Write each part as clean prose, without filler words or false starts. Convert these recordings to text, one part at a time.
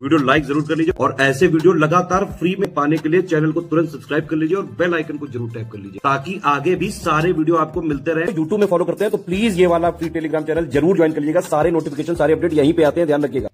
Video like जरूर कर लीजिए और ऐसे वीडियो लगातार फ्री में पाने के लिए चैनल को तुरंत सब्सक्राइब कर लीजिए और बेल आइकन को जरूर टैप कर लीजिए ताकि आगे भी सारे वीडियो आपको मिलते रहे। यूट्यूब में फॉलो करते हैं तो प्लीज ये वाला फ्री टेलीग्राम चैनल जरूर ज्वाइन कर लीजिएगा। सारे नोटिफिकेशन सारे अपडेट यहीं पे आते हैं, ध्यान रखिएगा।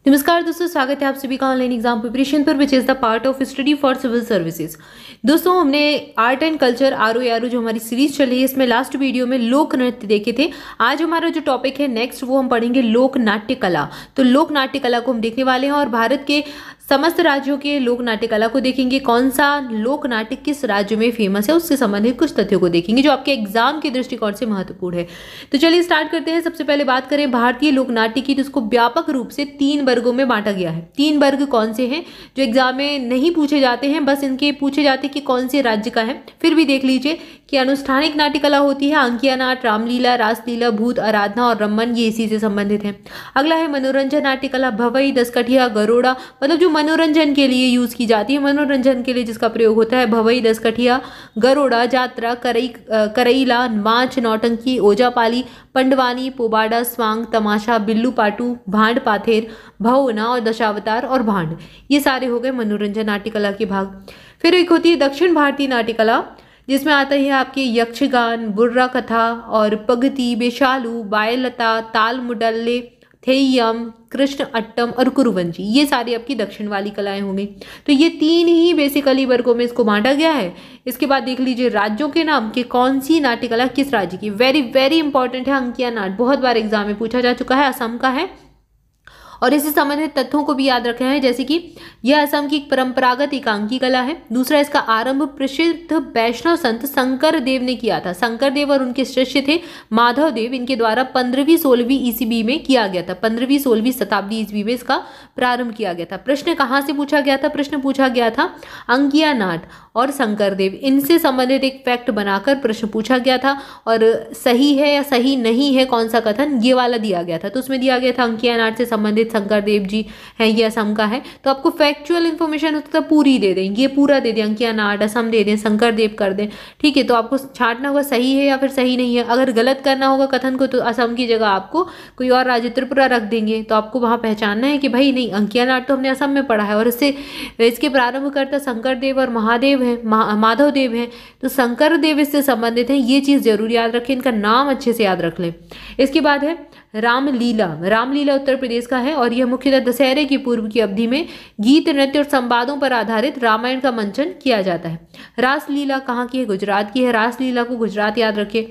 नमस्कार दोस्तों, स्वागत है आप सभी का ऑनलाइन एग्जाम प्रिपरेशन पर, which is the part of study for civil services. दोस्तों, हमने आर्ट एंड कल्चर आरो जो हमारी सीरीज चल रही है, इसमें लास्ट वीडियो में लोक नृत्य देखे थे। आज हमारा जो टॉपिक है नेक्स्ट, वो हम पढ़ेंगे लोक नाट्य कला। तो लोक नाट्य कला को हम देखने वाले हैं और भारत के समस्त राज्यों के लोक नाट्य कला को देखेंगे। कौन सा लोक नाट्य किस राज्य में फेमस है, उससे संबंधित कुछ तथ्यों को देखेंगे जो आपके एग्जाम के दृष्टिकोण से महत्वपूर्ण है। तो चलिए स्टार्ट करते हैं। सबसे पहले बात करें भारतीय लोक नाट्य की, तो इसको व्यापक रूप से 3 वर्गों में बांटा गया है। 3 वर्ग कौन से हैं जो एग्जाम में नहीं पूछे जाते हैं, बस इनके पूछे जाते हैं कि कौन से राज्य का है। फिर भी देख लीजिए कि अनुष्ठानिक नाट्य कला होती है अंकिया नाट, रामलीला, रासलीला, भूत आराधना और रमन, ये इसी से संबंधित है। अगला है मनोरंजन नाट्य कला, भवई, दसकठिया, गरोड़ा, मतलब जो मनोरंजन के लिए यूज की जाती है, मनोरंजन के लिए जिसका प्रयोग होता है, भवई, दसकठिया, गरोड़ा, जात्रा, करईला, माच, नौटंकी, ओजापाली, पंडवानी, पोबाड़ा, स्वांग, तमाशा, बिल्लू पाटू, भांड पाथेर, भवना और दशावतार और भांड, ये सारे हो गए मनोरंजन नाट्य कला के भाग। फिर एक होती है दक्षिण भारतीय नाट्य कला, जिसमें आता है आपके यक्षगान, बुर्रा कथा और पगती, बेशालू, बायलता, ताल मुडल्ले, थेयम, कृष्ण अट्टम और कुरुवंजी, ये सारी आपकी दक्षिण वाली कलाएं होंगी। तो ये 3 ही बेसिकली वर्गों में इसको बांटा गया है। इसके बाद देख लीजिए राज्यों के नाम कि कौन सी नाट्य कला किस राज्य की। वेरी वेरी इंपॉर्टेंट है अंकिया नाट, बहुत बार एग्जाम में पूछा जा चुका है, असम का है। और इससे संबंधित तथ्यों को भी याद रखना है, जैसे कि यह असम की एक परंपरागत एकांकी कला है। दूसरा, इसका आरंभ प्रसिद्ध वैष्णव संत शंकर देव ने किया था। शंकर देव और उनके शिष्य थे माधव देव, इनके द्वारा 15वीं-16वीं ईस्वी में किया गया था। 15वीं-16वीं शताब्दी ईस्वी में इसका प्रारंभ किया गया था। प्रश्न कहाँ से पूछा गया था? प्रश्न पूछा गया था अंकिया नाट और शंकर देव, इनसे संबंधित एक फैक्ट बनाकर प्रश्न पूछा गया था। और सही है या सही नहीं है कौन सा कथन, ये वाला दिया गया था। तो उसमें दिया गया था अंकिया नाट से संबंधित शंकर देव जी हैं, ये असम का है। तो आपको फैक्चुअल इन्फॉर्मेशन होता है पूरी दे दें, ये पूरा दे दें, अंकिया नाट असम दे दें, शंकर देव कर दें, ठीक है। तो आपको छांटना होगा सही है या फिर सही नहीं है। अगर गलत करना होगा कथन को, तो असम की जगह आपको कोई और राज्य त्रिपुरा रख देंगे। तो आपको वहां पहचानना है कि भाई नहीं, अंकिया नाट तो हमने असम में पढ़ा है और इसके प्रारंभकर्ता शंकर देव और महादेव है, माधव देव है। तो शंकर देव इससे संबंधित है, ये चीज जरूर याद रखें, इनका नाम अच्छे से याद रख लें। इसके बाद है रामलीला। रामलीला उत्तर प्रदेश का है और यह मुख्यतः दशहरे की पूर्व की अवधि में गीत, नृत्य और संवादों पर आधारित रामायण का मंचन किया जाता है। रासलीला कहाँ की है? गुजरात की है। रासलीला को गुजरात याद रखें।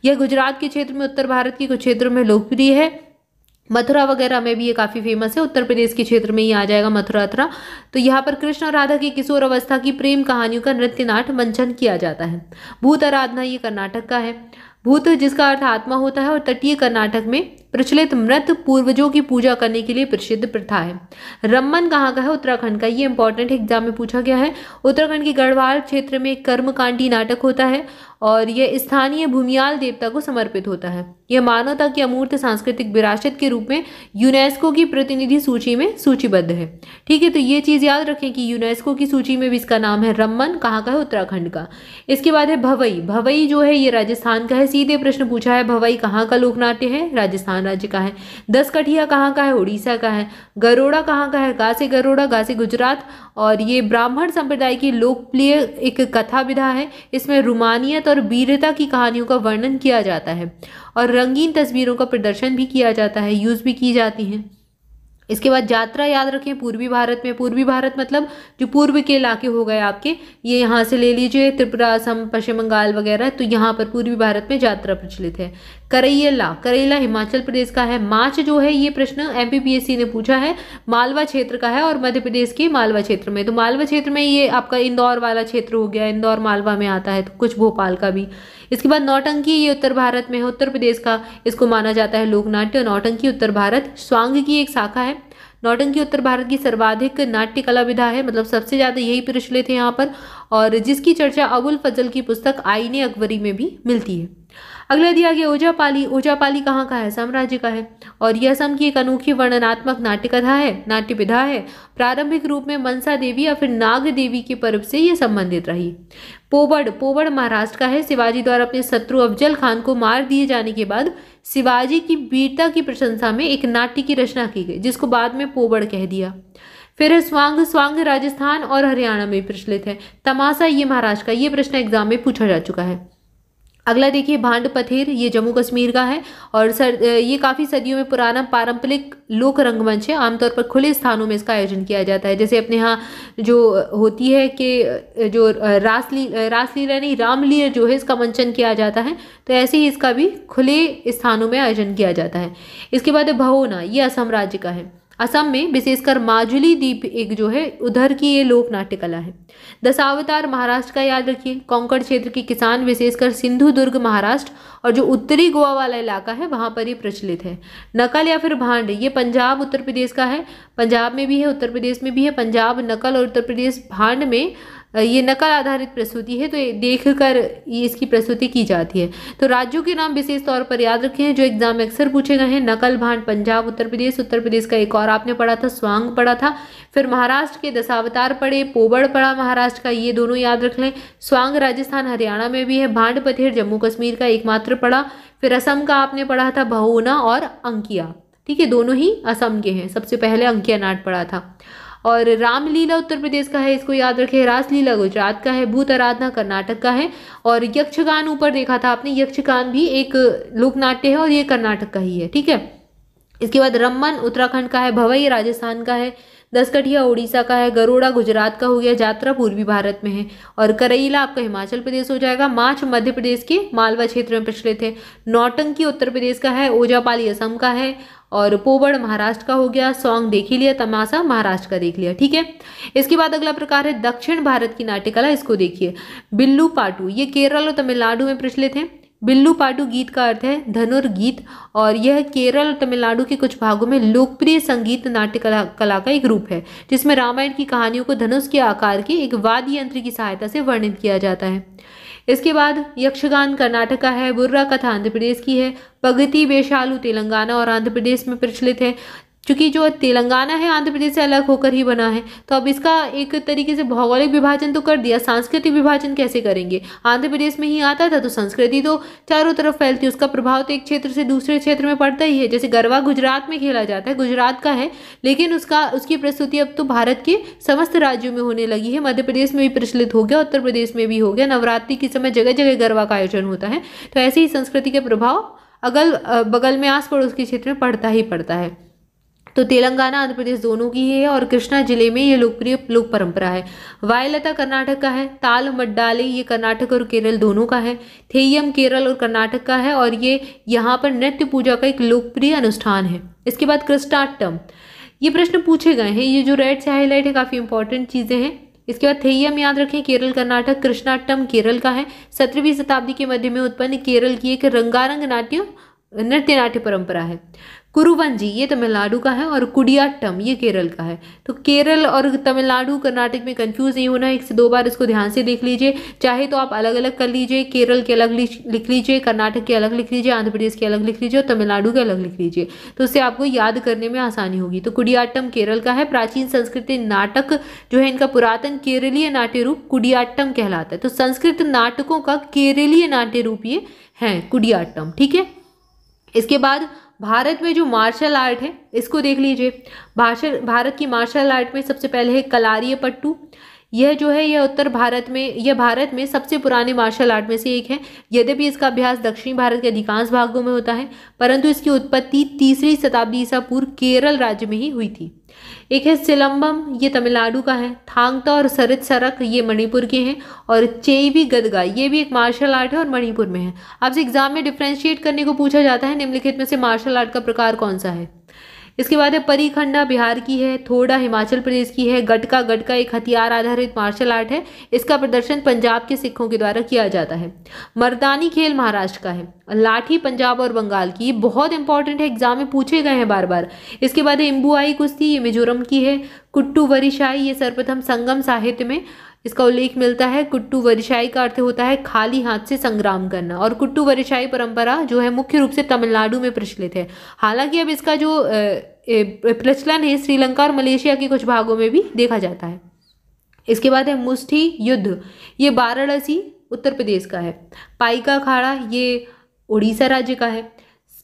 यह गुजरात के क्षेत्र में, उत्तर भारत के कुछ क्षेत्रों में लोकप्रिय है। मथुरा वगैरह में भी ये काफ़ी फेमस है, उत्तर प्रदेश के क्षेत्र में ही आ जाएगा मथुरा। तो यहाँ पर कृष्ण और राधा की किशोर अवस्था की प्रेम कहानियों का नृत्य नाट्य मंचन किया जाता है। भूत आराधना ये कर्नाटक का है। भूत जिसका अर्थ आत्मा होता है और तटीय कर्नाटक में प्रचलित मृत पूर्वजों की पूजा करने के लिए प्रसिद्ध प्रथा है। रमन कहाँ का है? उत्तराखंड का। ये इंपॉर्टेंट एग्जाम में पूछा गया है। उत्तराखंड के गढ़वाल क्षेत्र में एक कर्मकांडी नाटक होता है और यह स्थानीय भूमियाल देवता को समर्पित होता है। यह मानवता की अमूर्त सांस्कृतिक विरासत के रूप में यूनेस्को की प्रतिनिधि सूची में सूचीबद्ध है, ठीक है। तो ये चीज याद रखें कि यूनेस्को की सूची में भी इसका नाम है रमन, कहाँ का है? उत्तराखंड का। इसके बाद है भवई। भवई जो है ये राजस्थान का है। सीधे प्रश्न पूछा है भवई कहाँ का लोकनाट्य है? राजस्थान राज्य का है। दसकठिया कहाँ का है? उड़ीसा का है। गरोड़ा कहाँ का है? गासे गरोड़ा, गासे गुजरात। और ये ब्राह्मण संप्रदाय की लोकप्रिय एक कथा विधा है। इसमें रुमानियत और वीरता की कहानियों का वर्णन किया जाता है और रंगीन तस्वीरों का प्रदर्शन भी किया जाता है, यूज भी की जाती हैं। इसके बाद यात्रा याद रखें पूर्वी भारत में। पूर्वी भारत मतलब जो पूर्व के इलाके हो गए आपके, ये यहाँ से ले लीजिए, त्रिपुरा, असम, पश्चिम बंगाल वगैरह। तो यहाँ पर पूर्वी भारत में यात्रा प्रचलित है। करैला, करैला हिमाचल प्रदेश का है। माच जो है ये प्रश्न MPPSC ने पूछा है, मालवा क्षेत्र का है और मध्य प्रदेश के मालवा क्षेत्र में। तो मालवा क्षेत्र में ये आपका इंदौर वाला क्षेत्र हो गया, इंदौर मालवा में आता है, तो कुछ भोपाल का भी। इसके बाद नौटंकी, ये उत्तर भारत में है, उत्तर प्रदेश का इसको माना जाता है लोकनाट्य। नौटंकी उत्तर भारत। स्वांग की एक शाखा है। नौटंकी उत्तर भारत की सर्वाधिक नाट्य कला विधा है, मतलब सबसे ज्यादा यही प्रचलित है यहाँ पर, और जिसकी चर्चा अबुल फजल की पुस्तक आईने अकबरी में भी मिलती है। अगला दिया गया ओजापाली। ओजापाली कहाँ का है? असम राज्य का है और यह असम की एक अनोखी वर्णनात्मक नाट्य कथा है, नाट्य विधा है। प्रारंभिक रूप में मनसा देवी या फिर नाग देवी के पर्व से यह संबंधित रही। पोबड़, पोबड़ महाराष्ट्र का है। शिवाजी द्वारा अपने शत्रु अफजल खान को मार दिए जाने के बाद शिवाजी की वीरता की प्रशंसा में एक नाट्य की रचना की गई, जिसको बाद में पोबड़ कह दिया। फिर है स्वांग। स्वांग राजस्थान और हरियाणा में प्रचलित है। तमाशा ये महाराष्ट्र का। ये प्रश्न एग्जाम में पूछा जा चुका है। अगला देखिए भांड पथेर, ये जम्मू कश्मीर का है और ये काफ़ी सदियों में पुराना पारंपरिक लोक रंगमंच है। आमतौर पर खुले स्थानों में इसका आयोजन किया जाता है, जैसे अपने यहाँ जो होती है कि जो रासलीला नहीं रामलीला जो है इसका मंचन किया जाता है, तो ऐसे ही इसका भी खुले स्थानों में आयोजन किया जाता है। इसके बाद भवोना, ये असम राज्य का है। असम में विशेषकर माजुली द्वीप एक जो है उधर की ये लोक नाट्य कला है। दशावतार महाराष्ट्र का याद रखिए। कोंकण क्षेत्र के किसान विशेषकर सिंधु दुर्ग महाराष्ट्र और जो उत्तरी गोवा वाला इलाका है वहाँ पर ये प्रचलित है। नकल या फिर भांड, ये पंजाब उत्तर प्रदेश का है। पंजाब में भी है, उत्तर प्रदेश में भी है। पंजाब नकल और उत्तर प्रदेश भांड में ये नकल आधारित प्रस्तुति है, तो देखकर इसकी प्रस्तुति की जाती है। तो राज्यों के नाम विशेष तौर पर याद रखे हैं जो एग्जाम में अक्सर पूछे गए हैं। नकल भांड पंजाब उत्तर प्रदेश का एक और आपने पढ़ा था स्वांग पढ़ा था। फिर महाराष्ट्र के दशावतार पढ़े, पोबड़ पढ़ा महाराष्ट्र का, ये दोनों याद रख लें। स्वांग राजस्थान हरियाणा में भी है। भांड पथेर जम्मू कश्मीर का एकमात्र पढ़ा। फिर असम का आपने पढ़ा था भवोना और अंकिया, ठीक है, दोनों ही असम के हैं। सबसे पहले अंकिया नाट पढ़ा था। और रामलीला उत्तर प्रदेश का है, इसको याद रखें। रासलीला गुजरात का है। भूत आराधना कर्नाटक का है। और यक्षगान ऊपर देखा था आपने, यक्षगान भी एक लोकनाट्य है और ये कर्नाटक का ही है, ठीक है। इसके बाद रम्मन उत्तराखंड का है। भवई राजस्थान का है। दसकठिया उड़ीसा का है। गरोड़ा गुजरात का हो गया। जात्रा पूर्वी भारत में है। और करैला आपका हिमाचल प्रदेश हो जाएगा। माछ मध्य प्रदेश के मालवा क्षेत्र में प्रचलित है। नौटंकी उत्तर प्रदेश का है। ओजापाली असम का है। और पोबड़ महाराष्ट्र का हो गया। सॉन्ग देख ही लिया। तमाशा महाराष्ट्र का देख लिया, ठीक है। इसके बाद अगला प्रकार है दक्षिण भारत की नाट्यकला, इसको देखिए। बिल्लू पाटू, ये केरल और तमिलनाडु में प्रचलित है। बिल्लू पाटू गीत का अर्थ है धनुर्गीत और यह केरल और तमिलनाडु के कुछ भागों में लोकप्रिय संगीत नाट्य कला का एक रूप है, जिसमें रामायण की कहानियों को धनुष के आकार के एक वाद्य यंत्र की सहायता से वर्णित किया जाता है। इसके बाद यक्षगान कर्नाटक का है। बुर्रा कथा आंध्र प्रदेश की है। पगती बेशालू तेलंगाना और आंध्र प्रदेश में प्रचलित है। क्योंकि जो तेलंगाना है आंध्र प्रदेश से अलग होकर ही बना है, तो अब इसका एक तरीके से भौगोलिक विभाजन तो कर दिया, सांस्कृतिक विभाजन कैसे करेंगे? आंध्र प्रदेश में ही आता था तो संस्कृति तो चारों तरफ फैलती है, उसका प्रभाव तो एक क्षेत्र से दूसरे क्षेत्र में पड़ता ही है। जैसे गरबा गुजरात में खेला जाता है, गुजरात का है, लेकिन उसकी प्रस्तुति अब तो भारत के समस्त राज्यों में होने लगी है। मध्य प्रदेश में भी प्रचलित हो गया, उत्तर प्रदेश में भी हो गया। नवरात्रि के समय जगह जगह गरबा का आयोजन होता है। तो ऐसे ही संस्कृति के प्रभाव अगल बगल में आस पड़ोस के क्षेत्र में पड़ता ही पड़ता है। तो तेलंगाना आंध्र प्रदेश दोनों की है और कृष्णा जिले में ये लोकप्रिय लोक परंपरा है। वायलता कर्नाटक का है। ताल मड्डाले ये कर्नाटक और केरल दोनों का है। थेयम केरल और कर्नाटक का है और ये यहाँ पर नृत्य पूजा का एक लोकप्रिय अनुष्ठान है। इसके बाद कृष्णाटम, ये प्रश्न पूछे गए हैं, ये जो रेड से हाईलाइट है काफ़ी इंपॉर्टेंट चीज़ें हैं। इसके बाद थेयम याद रखें, केरल कर्नाटक। कृष्णाटम केरल का है। 17वीं शताब्दी के मध्य में उत्पन्न केरल की एक रंगारंग नृत्य नाट्य परंपरा है। कुरुवंजी ये तमिलनाडु का है और कुडियाट्टम ये केरल का है। तो केरल और तमिलनाडु कर्नाटक में कंफ्यूज नहीं होना है, 1 से 2 बार इसको ध्यान से देख लीजिए। चाहे तो आप अलग अलग कर लीजिए, केरल के अलग लिख लीजिए, कर्नाटक के अलग लिख लीजिए, आंध्र प्रदेश के अलग लिख लीजिए और तमिलनाडु के अलग लिख लीजिए, तो उससे आपको याद करने में आसानी होगी। तो कुडियाट्टम केरल का है। प्राचीन संस्कृत नाटक जो है इनका पुरातन केरलीय नाट्य रूप कुडियाट्टम कहलाता है। तो संस्कृत नाटकों का केरलीय नाट्य रूप ये है कुडियाट्टम, ठीक है। इसके बाद भारत में जो मार्शल आर्ट है इसको देख लीजिए। भारत की मार्शल आर्ट में सबसे पहले है कलारियपट्टू। यह जो है यह भारत में सबसे पुराने मार्शल आर्ट में से एक है। यद्यपि इसका अभ्यास दक्षिणी भारत के अधिकांश भागों में होता है, परंतु इसकी उत्पत्ति 3री शताब्दी ईसा पूर्व केरल राज्य में ही हुई थी। एक है सिलंबम, ये तमिलनाडु का है। थांगता और सरित सरक ये मणिपुर के हैं। और चेवी गदगा ये भी एक मार्शल आर्ट है और मणिपुर में है। आपसे एग्जाम में डिफ्रेंशिएट करने को पूछा जाता है, निम्नलिखित में से मार्शल आर्ट का प्रकार कौन सा है। इसके बाद है परिखंडा बिहार की है। थोड़ा हिमाचल प्रदेश की है। गटका एक हथियार आधारित मार्शल आर्ट है। इसका प्रदर्शन पंजाब के सिखों के द्वारा किया जाता है। मर्दानी खेल महाराष्ट्र का है। लाठी पंजाब और बंगाल की, ये बहुत इंपॉर्टेंट है, एग्जाम में पूछे गए हैं बार बार। इसके बाद है इम्बुआई कुश्ती, ये मिजोरम की है। कुट्टू वरिशाई ये सर्वप्रथम संगम साहित्य में इसका उल्लेख मिलता है। कुट्टू वरिशाई का अर्थ होता है खाली हाथ से संग्राम करना, और कुट्टू वरिशाई परंपरा जो है मुख्य रूप से तमिलनाडु में प्रचलित है। हालांकि अब इसका जो प्रचलन है श्रीलंका और मलेशिया के कुछ भागों में भी देखा जाता है। इसके बाद है मुष्ठी युद्ध, ये वाराणसी उत्तर प्रदेश का है। पाइका अखाड़ा ये उड़ीसा राज्य का है।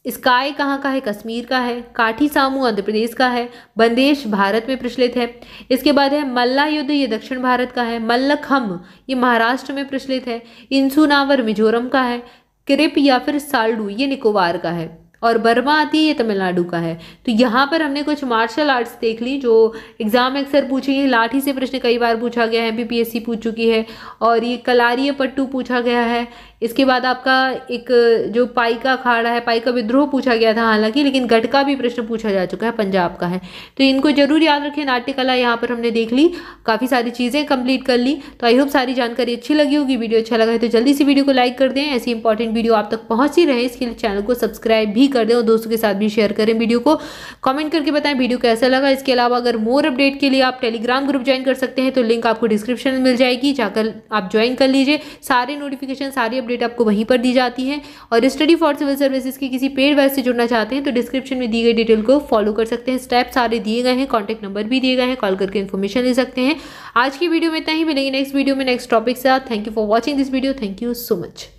स्काई कहाँ का है? कश्मीर का है। काठी सामू आंध्र प्रदेश का है। बंदेश भारत में प्रचलित है। इसके बाद है मल्ला युद्ध, ये दक्षिण भारत का है। मल्लखम ये महाराष्ट्र में प्रचलित है। इंसुनावर मिजोरम का है। क्रिप या फिर साल्डू ये निकोबार का है। और बर्मा आती है ये तमिलनाडु का है। तो यहाँ पर हमने कुछ मार्शल आर्ट्स देख ली जो एग्जाम में अक्सर पूछी है। लाठी से प्रश्न कई बार पूछा गया है, MPPSC पूछ चुकी है। और ये कलारिय पट्टू पूछा गया है। इसके बाद आपका एक जो पाइका अखाड़ा है, पाइका विद्रोह पूछा गया था हालांकि, लेकिन गढ़का भी प्रश्न पूछा जा चुका है, पंजाब का है। तो इनको जरूर याद रखें। नाट्य कला यहाँ पर हमने देख ली, काफ़ी सारी चीज़ें कंप्लीट कर ली। तो आई होप सारी जानकारी अच्छी लगी होगी। वीडियो अच्छा लगा है तो जल्दी से वीडियो को लाइक कर दें। ऐसी इंपॉर्टेंट वीडियो आप तक पहुँच ही रहे इसके लिए चैनल को सब्सक्राइब भी कर दें और दोस्तों के साथ भी शेयर करें वीडियो को। कमेंट करके बताएं वीडियो कैसा लगा। इसके अलावा अगर मोर अपडेट के लिए आप टेलीग्राम ग्रुप ज्वाइन कर सकते हैं, तो लिंक आपको डिस्क्रिप्शन में मिल जाएगी, जाकर आप ज्वाइन कर लीजिए। सारे नोटिफिकेशन, सारी अपडेट आपको वहीं पर दी जाती है। और स्टडी फॉर सिविल सर्विसेज की किसी पेड बैच से जुड़ना चाहते हैं तो डिस्क्रिप्शन में दी गई डिटेल को फॉलो कर सकते हैं। स्टेप सारे दिए गए हैं, कॉन्टैक्ट नंबर भी दिए गए हैं, कॉल करके इन्फॉर्मेशन ले सकते हैं। आज की वीडियो में इतना ही, मिलेंगे नेक्स्ट वीडियो में नेक्स्ट टॉपिक के साथ। Thank you for watching this video. Thank you so much.